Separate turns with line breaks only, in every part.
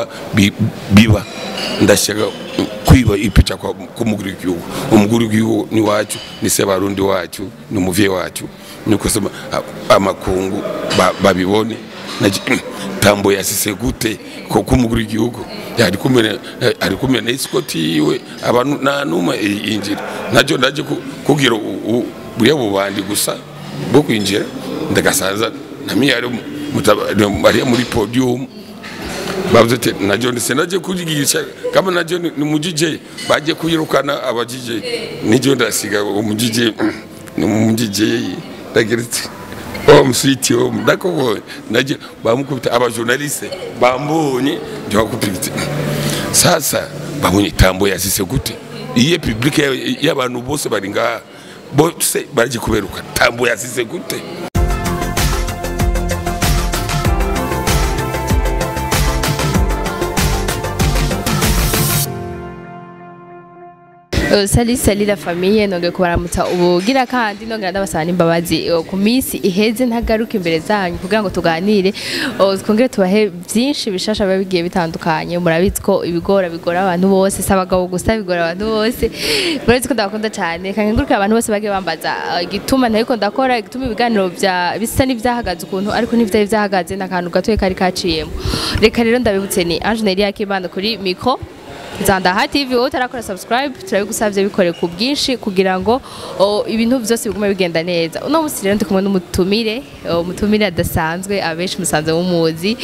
kuba biba ndashaka kwiba ipica kwa kumuguru w'igihugu umuguru w'igihugu ni wacu ni se barundi wacu ni umuvye wacu niko sema amakungu babibone TAMBWE yasise gute ko kumuguru w'igihugu ari kumwe na iskoti iwe abantu na numa injira najo ndaje kugira buriya bubandi gusa bwo kwinjira ndagasaza nami ari muri podium bavuze najo ndisenaje kujigisha kama najo ni mujije baje kuyirukana abajije nijo ndasiga umujije ni mujije ndageretse sweet ndako naje bamukubita abajournaliste bambonye nje bakupita sasa babonye TAMBWE yasise gute iye public y'abantu bose bari nga bose baje kuberuka TAMBWE yasise gute
Sali la famille nonge kubaramutsa ubugira kandi nongera ndabasana imbabazi ku minsi iheze ntagaruka imbere zanyu kugira ngo tuganire twongere tubahe byinshi bishasha bigiye bitandukanye murabizi ko bigora abantu bose sabagabo gusa bigora abantu bose murabizi ko ndakunda cyane kangenguruka abantu bose bagiye bambaza igituma ntayiko ndakora igituma ibiganiro bya bisa n'ivyahagaze ukuntu ariko n'ivyari vyahagaze nakantu gatoye kari kaciyemo reka rero ndabibutse ni Ange yakibanda kuri micro Zanda TV utarakora subscribe turabigusavye bikore ku bwinshi kugira ngo ibintu byose bigume bigenda neza uno musi rero ndikumwe n'umutumire adasanzwe abenshi musanze umuzi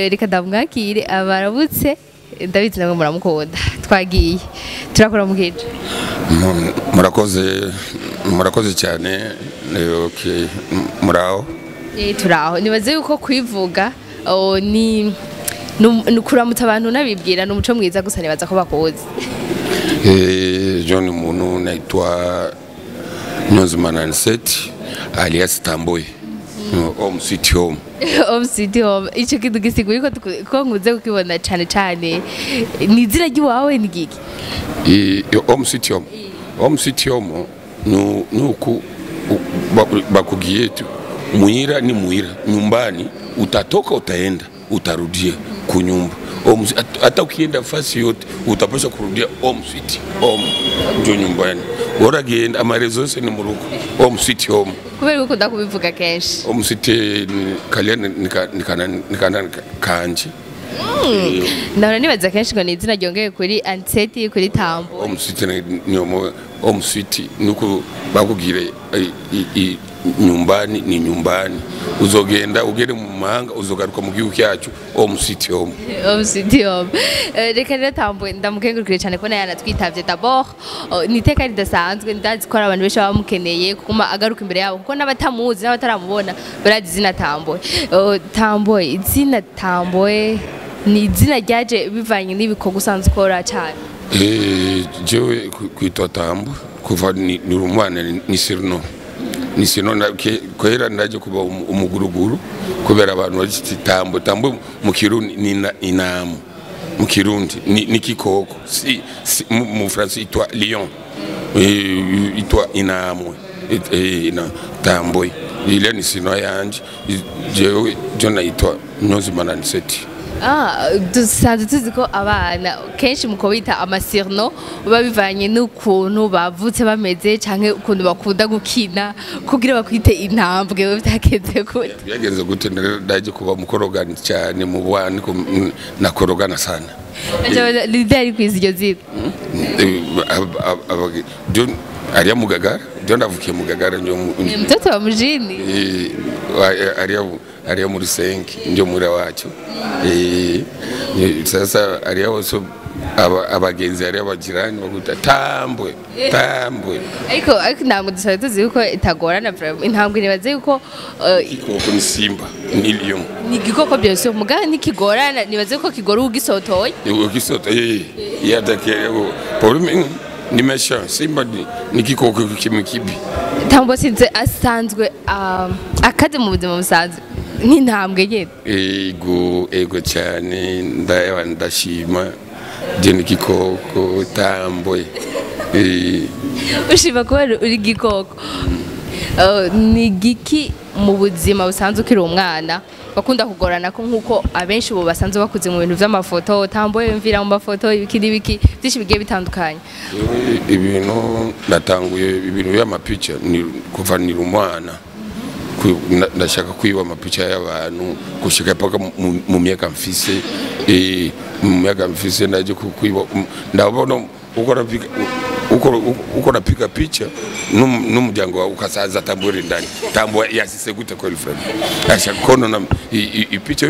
reka ndamwakire abaravutse ndabizi namwe muramukunda twagiye turakora mugije
murakoze cyane okay muraho
turaho nibaze yuko kwivuga ni nukuramutsa abantu nabibwira n'umuco mwiza gusa nibaza ko bakoze
John muntu naitwa Nozimana Anseti alias TAMBWE home city home ico kintu gisiguye ko nkuze kukibona cyane ni izina ry'iwawe ni giki home city home nuku bakugiye muira ni muira nyumbani utatoka utaenda utarudia kunyumba hata ukienda fasi yote utapaswa kurudia home city home ndio nyumbani bora genda amarezo yose ni murugo home city home
kubera uko ndakubivuga kenshi
home city kaliana nikana kanje
ndabona nibaza kenshi ngo ni izina ryongeye kuri Anseti kuri TAMBWE
home city nuko bakugire nyumbani ni nyumbani uzogenda ugere mu mahanga uzogaruka mu gihugu cyacu home city home
reka rero TAMBWE ndamukengurukire cyane ko nayana twitavye d'abord niteka ridasanzwe ndazi ko abantu benshi bamukeneye kuma agaruka imbere yabo kuko n'abatamuzi n'abataramubona barazi izina TAMBWE izina TAMBWE ni izina ryaje bivanye n'ibikorwa usanzwe ukora cyane
jewe kwitwa TAMBWE kuva ni rumwana ni sirno kwera ndaje kuba umuguruguru kubera abantu bari TAMBWE mu Kirundi ni inamu mu Kirundi ni kikoko mu France itwa lion itwa inamu na TAMBWE ile ni sino yanje jewe jona itwa Nozimana Anseti
dusanzwe tuzi ko abana kenshi muko bita amasirno babivanye n'ukuntu bavutse bameze canke ukuntu bakunda gukina kugira bakwite intambwe bitakenze gute
vyagenze gute ndaje kuba mukorogana cyane mu bwana nakorogana sana
lideri kwiziryo ziko
ariya mugagara ndio ndavukiye mugagara ndio
mtoto wa mjini
ariya muri senki ndio muri wacu sasa ariya wose abagenzi ariya bagirani baguta TAMBWE
ariko ntabwo dusabe tuzi yuko itagorana intambwe nibaze yuko
igikoko ni simba ni lion
ni igikoko byose muganga ntikigorana nibaze yuko kigora ugisotoye
yadakeye problem ni mesha simba ni igikoko kimwe kibi
TAMBWE sinze asanzwe akaze mu buzima busanzwe nk'intambwe nyene
ego cyane ndashima je ni igikoko TAMBWE
ushima kubera uri igikoko ni giki mu buzima busanzwe ukiri umwana bakunda kugorana ko nkuko abenshi bo basanzwe bakuze mu bintu vy'amafoto TAMBWE mvira mu mafoto ibiki byinshi bigiye bitandukanye
ibintu natanguye ibintu y'amapicha ni kuva ni umwana ndashaka kwiba amapicha y'abantu gushika paka mu myaka mfise mu myaka mfise ndaje kwiba ndabona uko napika picha n'umuryango wawe ukasaza TAMBWE ndani TAMBWE yasise gute ko friend ashaka kono na ipicha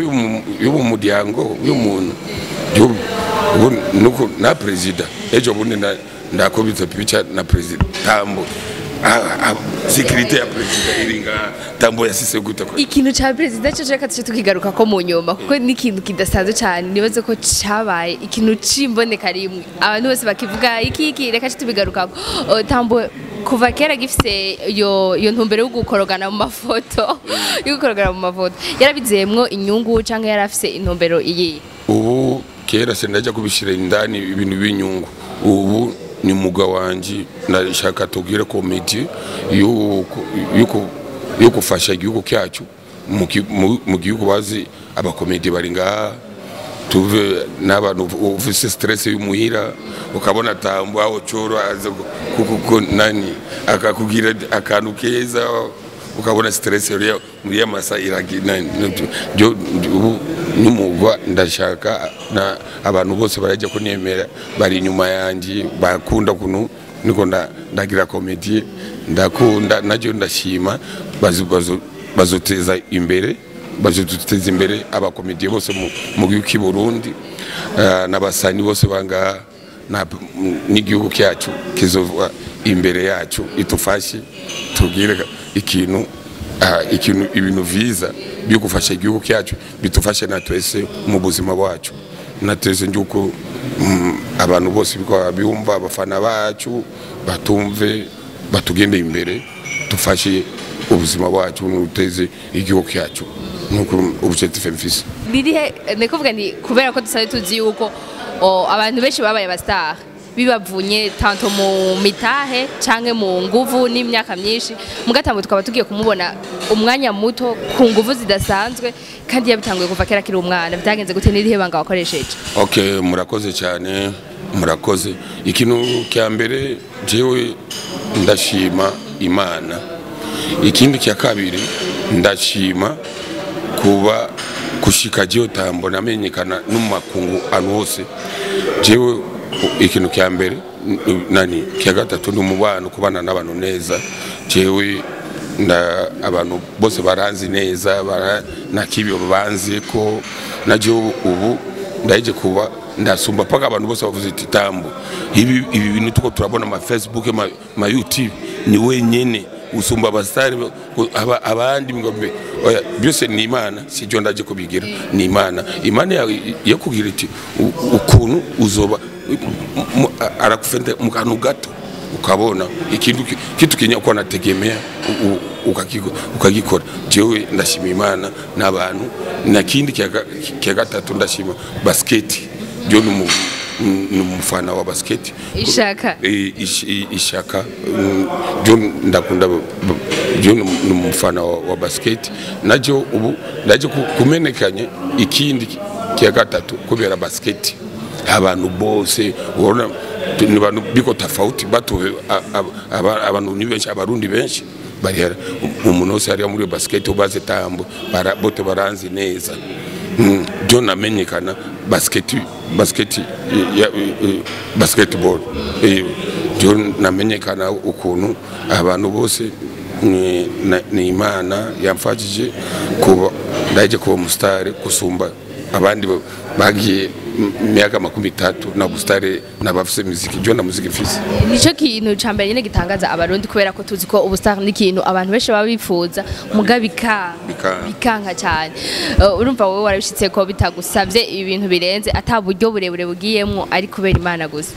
y'umuryango y'umuntu nuko na president ejo bundi ndakobitse picha na president TAMBWE security ya president iringa TAMBWE yasise gute ko
ikintu ca president cyo reka tukigaruka ko mu nyuma kuko ni ikintu kidasanzwe cyane nibaze ko cabaye ikintu cimboneka rimwe abantu bose bakivuga iki reka tubigaruka TAMBWE kuva kera gifise yo ntumbero yo gukorogana mu mafoto yarabizemwo inyungu canke yarafise intumbero iyi
ubu kera sendaje kubishira indani ibintu binyungu ubu ni muga wanje nashaka tugire committee yo kufasha igihugu cyacu mu gihugu bazi abakomedi bari ngaha tuve n'abantu ufise stress y'umuhira ukabona TAMBWE aho coro aza kuko nani akakugira akantu keza ukabona stress yo muri amasa iragina n'umugwa ndashaka na abantu bose baraje kunemera bari inyuma yanje bakunda kunu niko ndagira comedy ndakunda naje ndashima bazoteza imbere abakomediye bose mu gihugu cy'u Burundi n'abasani bose banga n'igihugu cyacu kizova imbere yacu itufashe tugire ibintu viza byo gufasha igihugu cyacu bitufashe na twese mu buzima bwacu nateze njuko abantu bose biyumva abafana bacu batumve batugende imbere tufashe ubuzima bwacu n'uteze igihugu cyacu nuko objective mfise
birihe nekuvuga ni kubera ko dusabe tuzi yuko abantu benshi babaye abastar bibavunye tanto mu mitahe canke mu nguvu n'imyaka myinshi mugatambo tukaba tugiye kumubona umwanya muto ku nguvu zidasanzwe kandi yabitanguye kuva kera kiri umwana vyagenze gute n'irihe banga wakoresheje
okay murakoze cyane murakoze ikintu cya mbere jewe ndashima Imana ikindi cya kabiri ndashima kuba kushika jewe TAMBWE namenyekana n'umakungu anu hose jewe ikintu cya mbere nani cya gatatu n'umubano kubana n'abantu neza jewe abantu bose baranzi neza nakibyo banzi ko naje ubu ndaje kuba ndasumba paka abantu bose bavuze ati TAMBWE ibi bintu tuko turabona ma Facebook ma YouTube ni wenyene usumba abasitari abandi ngombe oya byose ni Imana sijyo ndaje kubigira ni Imana yakugira iti ukuntu uzoba arakufende mukanu gato ukabona ikintu kinya kwa nategemea ukagikora jewe ndashima Imana n'abantu na kindi cya gatatu ndashima basket byo n'umufana wa basket ishaka byo ndakunda byo n'umufana wa basket najo ubu ndaje kumenekanye ikindi cya gatatu kubera basket abantu bose ubona ni bantu biko tofauti batu abantu ni benshi abarundi benshi bari umuntu wese ari muri basket ubaze TAMBWE bote baranzi neza byo namenyekana basketball byo namenyekana ukuntu abantu bose ni Imana yamfashije kuba ndaje kuba umustar kusumba abandi bagiye miaka 30 na bustare nabafise muziki byo na muziki mfise
nico kintu cambere nyene gitangaza abarundi kubera ko tuzi ko ubustar ni kintu abantu benshi babifuza mugabika bikanka cyane urumva wowe warabishitse ko bitagusavye ibintu birenze ataburyo burebure bugiyemwo ari kubera Imana gusa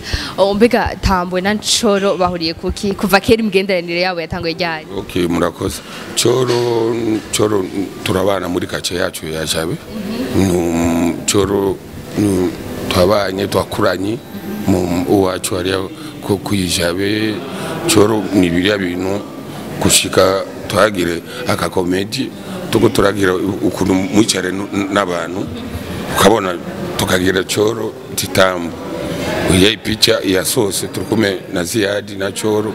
mbega TAMBWE na NCORO bahuriye kuki kuva kera imigenderanire yabo yatanguye ryari
okay murakoze NCORO turabana muri kace yacu ya Jabe NCORO twabanye twakuranye mu uwacu ari ko kuyijabe NCORO ni biriya bintu kushika tuhagire aka comedy tuko turagira ukuntu mwicare n'abantu ukabona tukagira choro titambo uye picha ya sose turukume na ziadi na choro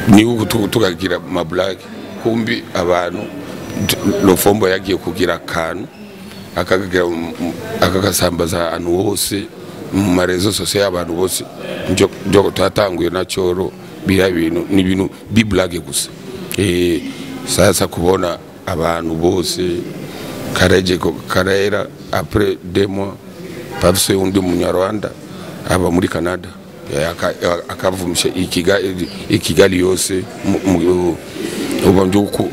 ni uko tukagira ma black kumbi abantu lofombo yagiye kugira kanu akagasambaza anu wose mu marezo sose y'abantu bose njo twatanguye na choro bira bintu ni bintu biblage gusa sasa kubona abantu bose kareje ko karera après 2 mois pavse undi munyarwanda aba muri Canada akavumisha ikigali yose ubambyuko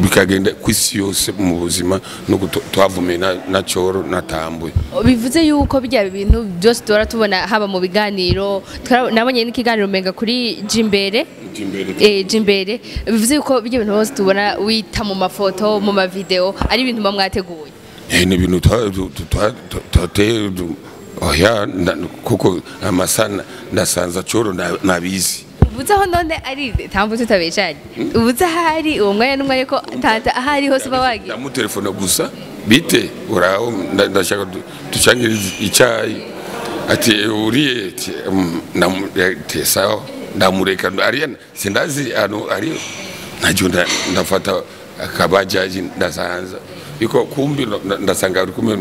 bikagenda kwisi yose mu buzima no twavume na choro na tambwe
bivuze yuko bijya ibintu byose tora tubona haba mu biganiro nabonye n'ikiganiro menga kuri jimbere jimbere bivuze yuko bijya ibintu bose tubona wita mu mafoto mu ma video ari ibintu bamwateguye
ni ibintu tateye oya kuko amasana ndasanza choro nabizi
ubuze aho none ari tambo tutabeshanye ubuze ahari uwo mwanya n'umwanya ko tata ahari hose bawagiye
ndamutelefona gusa bite uraho ndashaka tucangira icyayi ati uriye ati sawa ndamureka ariana sindazi ano ari najyo ndafata akabajaji ndasanza iko kumbi ndasanga ari kumwe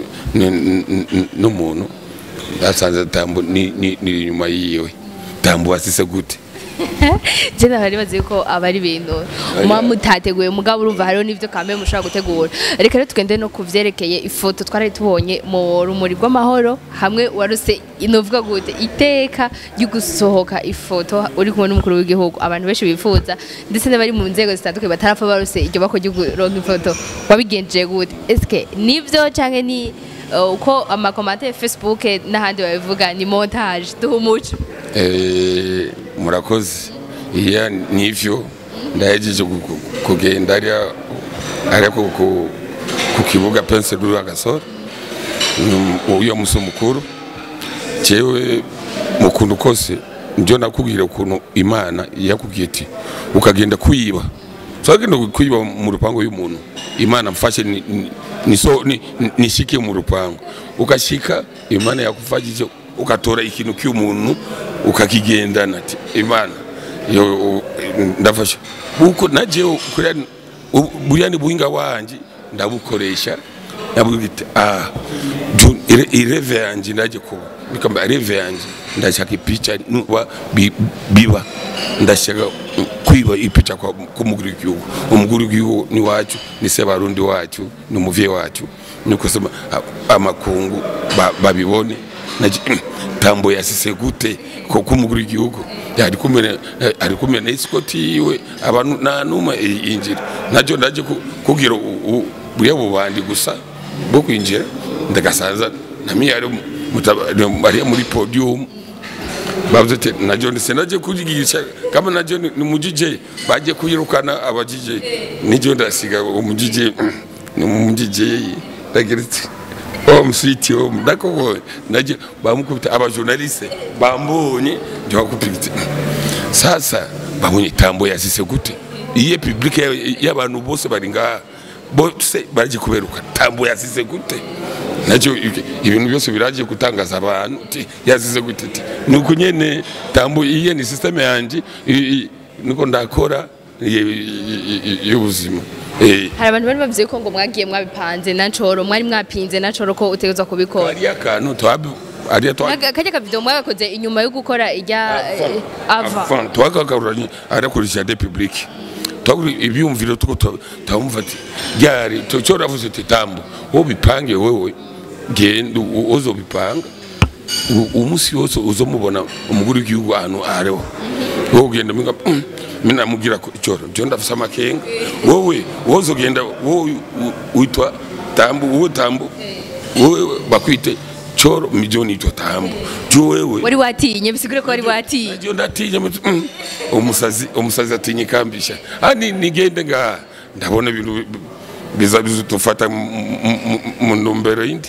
n'umuntu ndasanza tambo ni nyuma yiwe tambo asise gute
jena hari bazi ko abari bintu mutateguye mugabo urumva hariho nivyo kambe mushaka gutegura reka rero tugende no kuvyerekeye ifoto twari tubonye mu rumuri rw'amahoro hamwe waruse inovuga gute iteka ryo gusohoka ifoto uri kumwe n'umukuru w'igihugu abantu benshi bifuza ndetse n'abari mu nzego zitandukanye batarafa baruse iryo bako ryo kuronka ifoto wabigenje gute eske nivyo canke ni uko amakomante Facebook n'ahandi babivuga ni montage duhumuco
murakoze iya nivyo ndahejeje kugenda ari ku kibuga pense duru agasoro uyo muso mukuru cewe mukundu kose njo nakubwira ukuntu Imana yakubwiye ati ukagenda kuyiba twagenda kuyiba mu rupango y'umuntu Imana mfashe nishike mu rupango ukashika Imana yakufajije ukatora ikintu cy'umuntu ukakigendana ati Imana yo ndafasha uko naje buriya buhinga wanje ndabukoresha nabugite ireve yanje ndaje ko bikamba ireve yanje ndashaka ipicha nuba biba ndashaka kwiba ipicha kwa umuguru w'igihugu ni wacu ni se barundi wacu ni umuvye wacu niko sema amakungu babibone tambo yasise gute ko kumuguru igihugu ari kumwe na escort yiwe abantu nanuma injira najo ndaje kugira buriya bubandi gusa bwo kwinjira ndagasanza nami ari muri podium bavuze najo ndaje kugigisha kama najo ni mujije baje kuyirukana abajije nijo ndasiga umujije ni mujije ndageretse msiti ndako naje bamukubita abajournaliste bambonye nje bakupita sasa babonye tambo yasise gute iye public y'abantu bose baringa bose baje kuberuka tambo yasise gute naje ibintu byose biraje kutangaza abantu yasise gute nuko nyene tambo iye ni system yanje niko ndakora y'ubuzima
hari abantu bari bavuze ko ngo mwagiye mwabipanze na NCORO mwari mwapinze na NCORO ko utegezwa kubikora
ari akantu
kajya ka video mwabakoze inyuma yo gukora ijya ava
twagagaruranye arakoresha de public twaguri ibyumviro tuko tamumva ati yari cyo ravuze ati tambo wo bipange wewe genda uzo bipanga umusi wose uzomubona umuguru w'igihugu ahantu areho wo genda mina mugira ko icoro byo ndafisa amakenga wowe wozogenda wowe uitwa tambo wowe bakwite choro milioni itwa tambo jo wewe
wari watinye bisigure ko wari watinye
jo ndatinye umusazi atinye kambisha ani nigende nga ndabona ibintu bizabizu tufata mu ndombero indi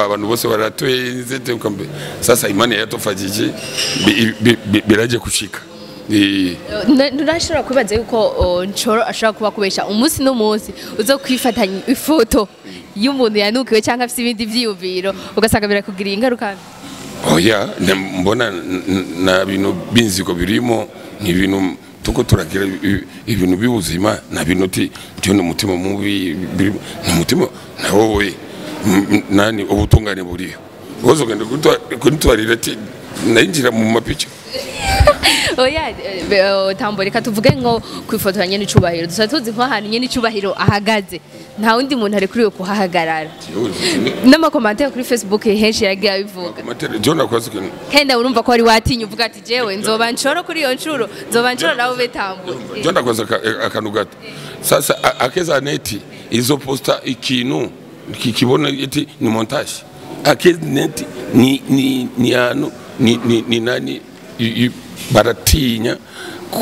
abantu bose baratwenze tekambe sasa Imana yatofajije biraje kushika
nturashobora kwibaza yuko NCORO ashobora kuba kubesha umunsi n'umunsi uzo kwifatanya ifoto y'umuntu yanukiwe cyangwa afite ibindi vyiyumviro ugasanga birakugiriye ingaruka?
Oya, mbona na bintu binziko birimo ni bintu tuko turagira ibintu by'ubuzima na bintu tyo n'umutima mubi ni umutima na wowe nani ubutungane buriyo wozo genda kutwarira ati nayinjira mu mapicha.
Oya, TAMBWE reka tuvuge nko kwifotoranya n'icubahiro dusa tuzi nko ahantu nyene icubahiro ahagaze nta wundi muntu ari kuri yo kuhahagarara n'amakomantere kuri Facebook henshi yagiye abivuga
Jona kwazi
kenda urumva ko ari watinye uvuga ati jewe nzoba NCORO kuri iyo ncuro nzoba NCORO nawe be TAMBWE.
Jona kwazi akantu gato sasa akeza neti izo posta ikintu kikibona iti ni montage akeza neti ni ano ni nani baratinya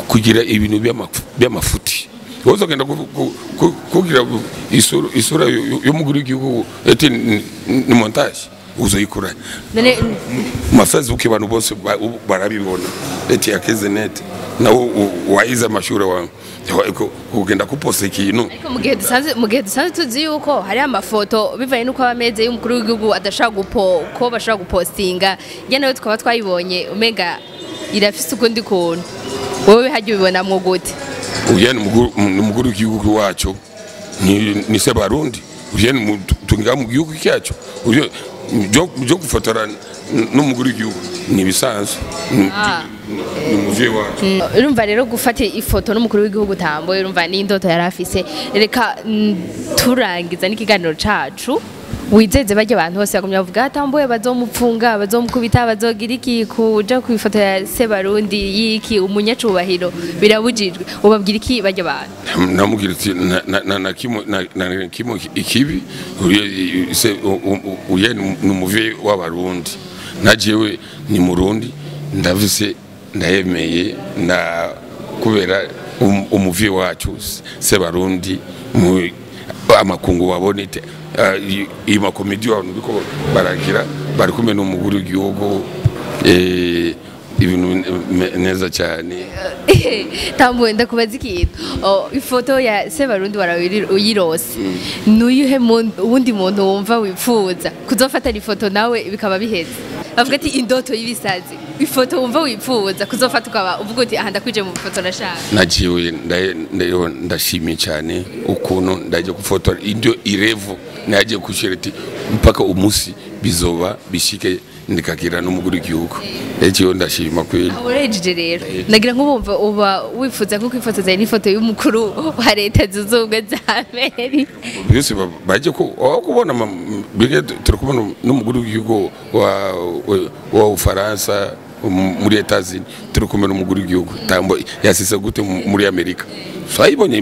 kugira ibintu by'amafuti wozo genda kugira isura y'umuguru w'igihugu eti ni montage uzoyikura
none
mafazi ukibana bose barabibona eti yakeze net nawo waiza amashuri wa kugenda kuposta ikintu
ariko mu gihe dusanzwe tuzi yuko hari amafoto bivaye nuko abameze y'umukuru w'igihugu adashaka ko bashaka gupostinga njye nawe tukaba twayibonye umenga irafise ukundi kuntu wowe hajye ubibona mu gute?
Uye ni muguru w'igihugu wacu ni se Barundi uye ni tunga mu gihugu cyacu uye byo gufotora n'umuguru w'igihugu ni bisanzwe ni muvye wacu.
Urumva rero gufata ifoto n'umukuru w'igihugu TAMBWE urumva ni indoto yarafise. Reka turangiza n'ikiganiro cacu wizeze bajye abantu bose bagumya bavuga TAMBWE bazomupfunga bazomukubita bazogira iki kuja ku ifoto ya se Barundi yiki umunyacubahiro birabujijwe ubabwira iki bajye abantu?
Namugira ati na kimo ikibi uye ni umuvye w'abarundi najewe ni murundi ndavise ndayemeye na kubera umuvye wacu se Barundi amakungu wabonete iyi makomedi abantu biko baragira bari kumwe n'umuguru w'igihugu ibintu neza cyane.
TAMBWE ndakubaza ikintu ifoto ya se Barundi uyirose nuyuhe wundi muntu wumva wifuza kuzofata ifoto nawe bikaba biheze bavuga ati indoto y'ibisazi ifoto wumva wifuza kuzofata ukaba uvuga uti aha ndakwije mu foto nashaka?
Najiwe ndashimye cyane ukuntu ndaje gufotora indio irevo naje kushireti mpaka umusi bizoba bishike ndikagira n'umuguru w'igihugu ejo ndashima kweli.
Urejeje rero nagira nk'ubumva uba wifuza nko kwifotoza n'ifoto y'umukuru wa leta zunze ubumwe za Amerika
byose baje ko kubona bige turikubona n'umuguru w'igihugu wa Ufaransa muri Etazini turikumwe n'umuguru w'igihugu TAMBWE yasise gute muri Amerika swayibonye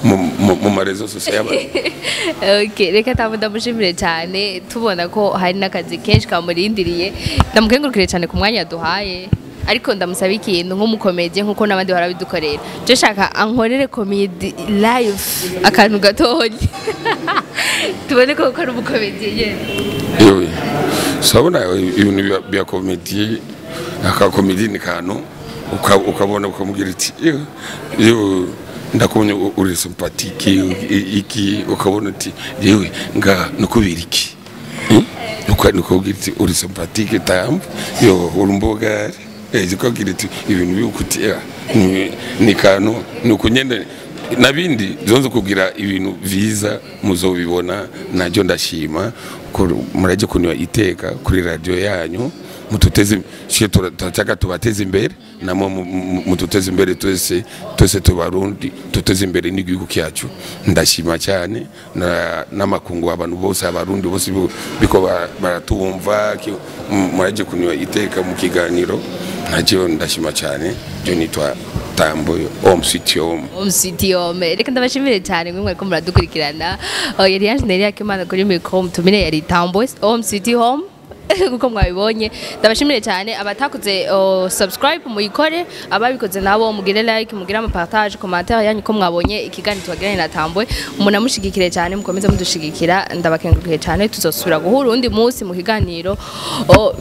mu marezo sosial.
Okay, reka TAMBWE ndamushimire cyane tubona ko hari nakazi kenshi kamurindiriye ndamukengurukire cyane ku mwanya duhaye ariko ndamusaba ikintu nk'umukomedie nkuko nabandi barabidukorera je shaka ankorere comedy live akantu gatonya tubone ko ari umukomedie
yewe sabona ibintu bya comedy akakomedi ni kano ukabona ukamugira iti yo ndakumenya uri sympathique iki ukabona ati yewe nga nukubira iki nukugira iti uri sympathique TAMBWE yo urumbogari zikagira iti ibintu by'ukuti ni kano nukunyenda nabindi zonze kugira ibintu viza muzobibona najyo ndashima ko muraje kunywa iteka kuri radio yanyu mututeze turataka tubateze imbere namwe mututeze imbere twese tubarundi tuteze imbere n'igihugu cyacu ndashima cyane n'amakungu abantu bose abarundi bose biko baratumva muraje kunywa iteka mu kiganiro najyo ndashima cyane byo nitwa TAMBWE omsitiome reka ndabashimire cyane mwe ko muradukurikirana yari yanjye yakimana kuri micro mutumire yari TAMBWE omsitiome kuko mwabibonye ndabashimire cyane abatakuze subscribe muyikore ababikoze nabo mugire like mugire ama partage commentaire yanyu ko mwabonye ikiganiro twagiranye na TAMBWE munamushigikire cyane mukomeze mudushigikira ndabakengurukiye cyane tuzosubira guhura undi munsi mu kiganiro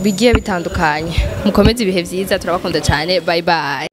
bigiye bitandukanye mukomeze ibihe byiza turabakunda cyane bye bye.